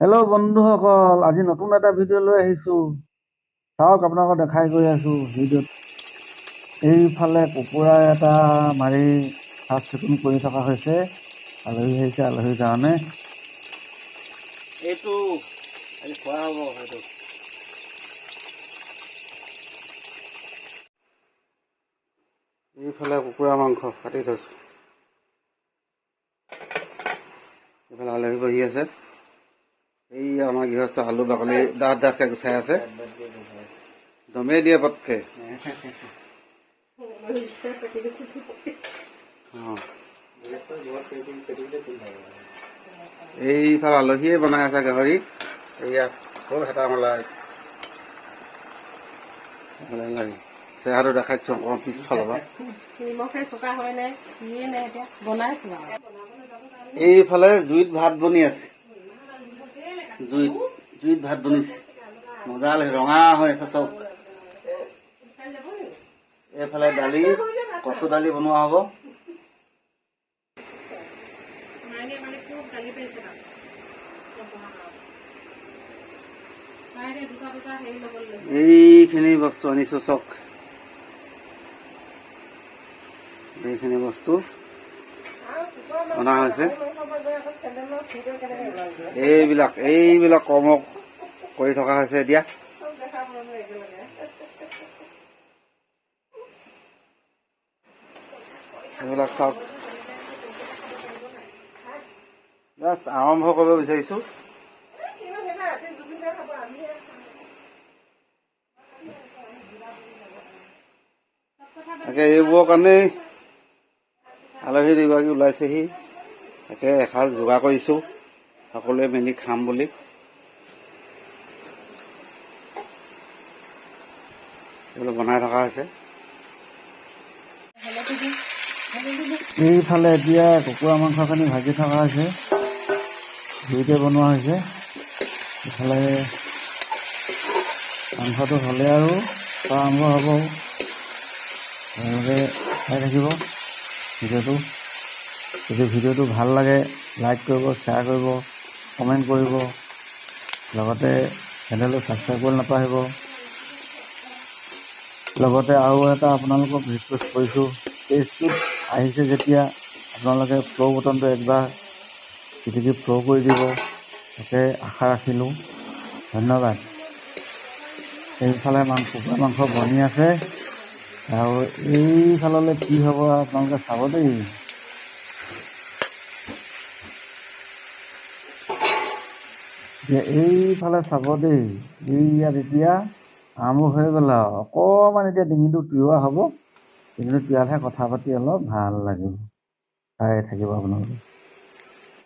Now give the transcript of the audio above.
Hello' বন্ধুসকল, আজি নতুন এটা ভিডিঅ' লৈ আহিছোঁ। চাওক, আপোনালোকক দেখাই গৈ আছোঁ ভিডিঅ'ত। এইফালে কুকুৰা এটা মাৰি চাফ চিকুণ কৰি থকা হৈছে। আলহী আহিছে, আলহীৰ কাৰণে এইটো আজি খোৱা হ'ব। হয়তো এইফালে কুকুৰা মাংস কাটি থৈছোঁ। এইফালে আলহী বহি আছে। এই আমাৰ গৃহস্থ আলু বাকলি ডাঠ ডাঠকৈ গুচাই আছে। দমেই দিয়ে পটকে। এইফালে আলহীয়ে বনাই আছে গাহৰি। এইয়া সৰু হেতা মলাই চেহাটো দেখাইছো অকণমান পিছফালৰ পৰা। এইফালে জুইত ভাত বনি আছে। জুইত ভাত বনিছে। মজা লাগে, ৰঙা হৈ আছে চব। এইফালে দালি, কচু দালি বনোৱা হ'ব। এইখিনি বস্তু আনিছো চক। এইখিনি বস্তু অনা হৈছে। এইবিলাক কৰ্ম কৰি থকা হৈছে এতিয়া। এইবিলাক চাওক, জাষ্ট আৰম্ভ কৰিব বিচাৰিছো। তাকে এইবোৰৰ কাৰণেই আলহী দুগৰাকী ওলাইছেহি। তাকে এসাঁজ যোগাৰ কৰিছোঁ, সকলোৱে মিলি খাম বুলি। এইবিলাক বনাই থকা হৈছে। এইফালে এতিয়া কুকুৰা মাংসখিনি ভাজি থকা হৈছে, জুইতে বনোৱা হৈছে। ইফালে মাংসটো হ'লে আৰু আৰম্ভ হ'ব। তেওঁলোকে চাই থাকিব ভিডিঅ'টো। যদি ভিডিঅ'টো ভাল লাগে লাইক কৰিব, শ্বেয়াৰ কৰিব, কমেণ্ট কৰিব। লগতে চেনেলটো ছাবস্ক্ৰাইব কৰি নাপাহৰিব। লগতে আৰু এটা আপোনালোকক ৰিকুৱেষ্ট কৰিছোঁ, পেজটোত আহিছে যেতিয়া আপোনালোকে ফ্ল' বটনটো একবাৰ টিপি ফ্ল' কৰি দিব, তাকে আশা ৰাখিলোঁ। ধন্যবাদ। এইফালে কুকুৰা মাংস বনি আছে আৰু এইফাললৈ কি হ'ব আপোনালোকে চাব দেই। এইফালে চাব দেই। ইয়াত এতিয়া আৰম্ভ হৈ গ'ল আৰু অকণমান এতিয়া ডিঙিটো তিওৱা হ'ব। ডিঙিটো তিৱালেহে কথা পাতি অলপ ভাল লাগিব। চাই থাকিব আপোনালোকে।